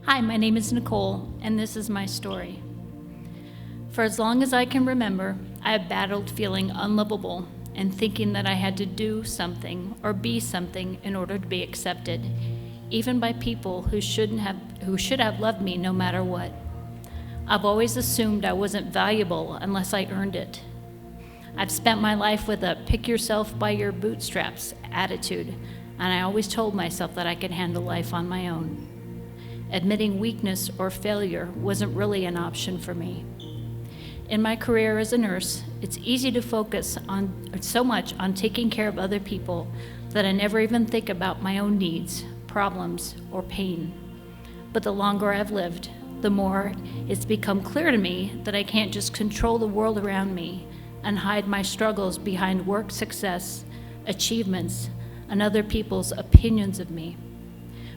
Hi, my name is Nicole, and this is my story. For as long as I can remember, I have battled feeling unlovable and thinking that I had to do something or be something in order to be accepted, even by people who should have loved me no matter what. I've always assumed I wasn't valuable unless I earned it. I've spent my life with a pick yourself by your bootstraps attitude, and I always told myself that I could handle life on my own. Admitting weakness or failure wasn't really an option for me. In my career as a nurse, it's easy to focus so much on taking care of other people that I never even think about my own needs, problems, or pain. But the longer I've lived, the more it's become clear to me that I can't just control the world around me and hide my struggles behind work success, achievements, and other people's opinions of me.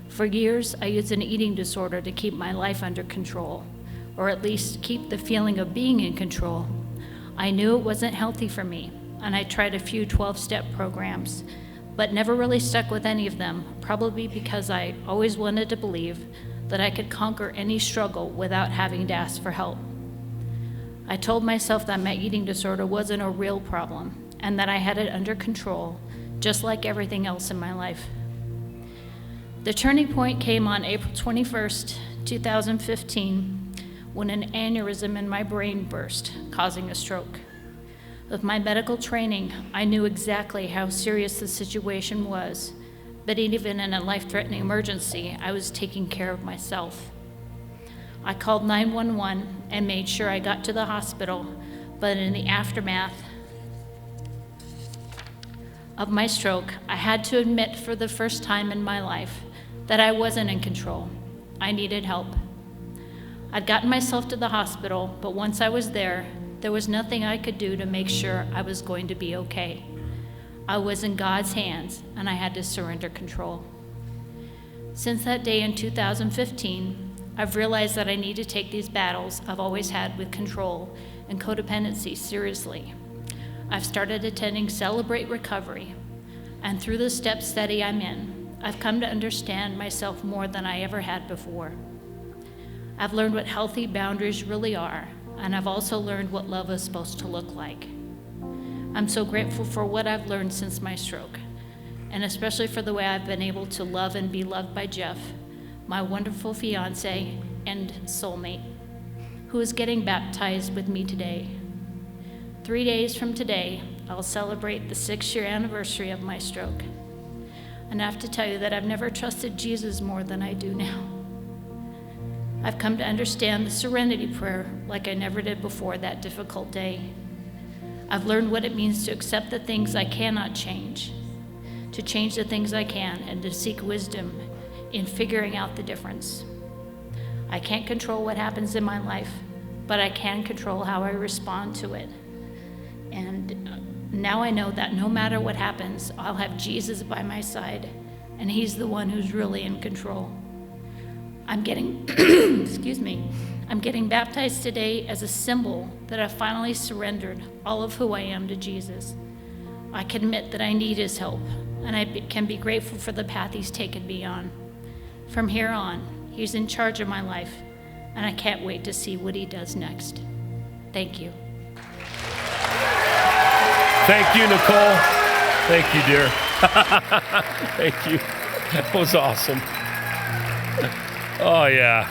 For years, I used an eating disorder to keep my life under control, or at least keep the feeling of being in control. I knew it wasn't healthy for me, and I tried a few 12-step programs, but never really stuck with any of them, probably because I always wanted to believe that I could conquer any struggle without having to ask for help. I told myself that my eating disorder wasn't a real problem, and that I had it under control, just like everything else in my life. The turning point came on April 21st, 2015, when an aneurysm in my brain burst, causing a stroke. With my medical training, I knew exactly how serious the situation was, but even in a life-threatening emergency, I was taking care of myself. I called 911 and made sure I got to the hospital, but in the aftermath of my stroke, I had to admit for the first time in my life that I wasn't in control. I needed help. I'd gotten myself to the hospital, but once I was there was nothing I could do to make sure I was going to be okay. I was in God's hands, and I had to surrender control. Since that day in 2015, I've realized that I need to take these battles I've always had with control and codependency seriously. I've started attending Celebrate Recovery, and through the step study I'm in, I've come to understand myself more than I ever had before. I've learned what healthy boundaries really are, and I've also learned what love is supposed to look like. I'm so grateful for what I've learned since my stroke, and especially for the way I've been able to love and be loved by Jeff, my wonderful fiance and soulmate, who is getting baptized with me today. 3 days from today, I'll celebrate the 6-year anniversary of my stroke. And I have to tell you that I've never trusted Jesus more than I do now. I've come to understand the serenity prayer like I never did before that difficult day. I've learned what it means to accept the things I cannot change, to change the things I can, and to seek wisdom in figuring out the difference. I can't control what happens in my life, but I can control how I respond to it. And now I know that no matter what happens, I'll have Jesus by my side, and he's the one who's really in control. I'm getting, I'm getting baptized today as a symbol that I finally surrendered all of who I am to Jesus. I can admit that I need his help, and I can be grateful for the path he's taken me on. From here on, he's in charge of my life, and I can't wait to see what he does next. Thank you. Thank you, Nicole. Thank you, dear. Thank you. That was awesome. Oh, yeah.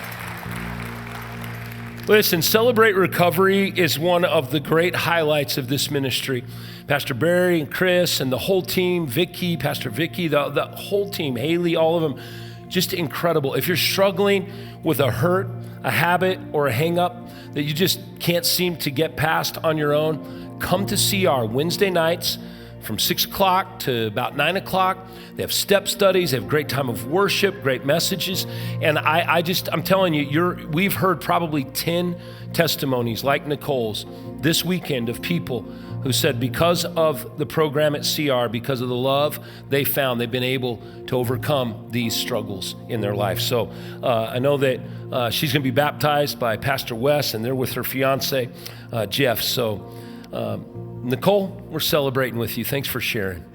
Listen, Celebrate Recovery is one of the great highlights of this ministry. Pastor Barry and Chris and the whole team, Vicky, Pastor Vicky, the whole team, Haley, all of them, just incredible. If you're struggling with a hurt, a habit, or a hang-up that you just can't seem to get past on your own, come to CR Wednesday nights from 6 o'clock to about 9 o'clock. They have step studies, they have great time of worship, great messages. And I'm telling you, we've heard probably 10 testimonies like Nicole's this weekend of people who said because of the program at CR, because of the love they found, they've been able to overcome these struggles in their life. So I know that she's gonna be baptized by Pastor Wes, and they're with her fiance, Jeff. So Nicole, we're celebrating with you. Thanks for sharing.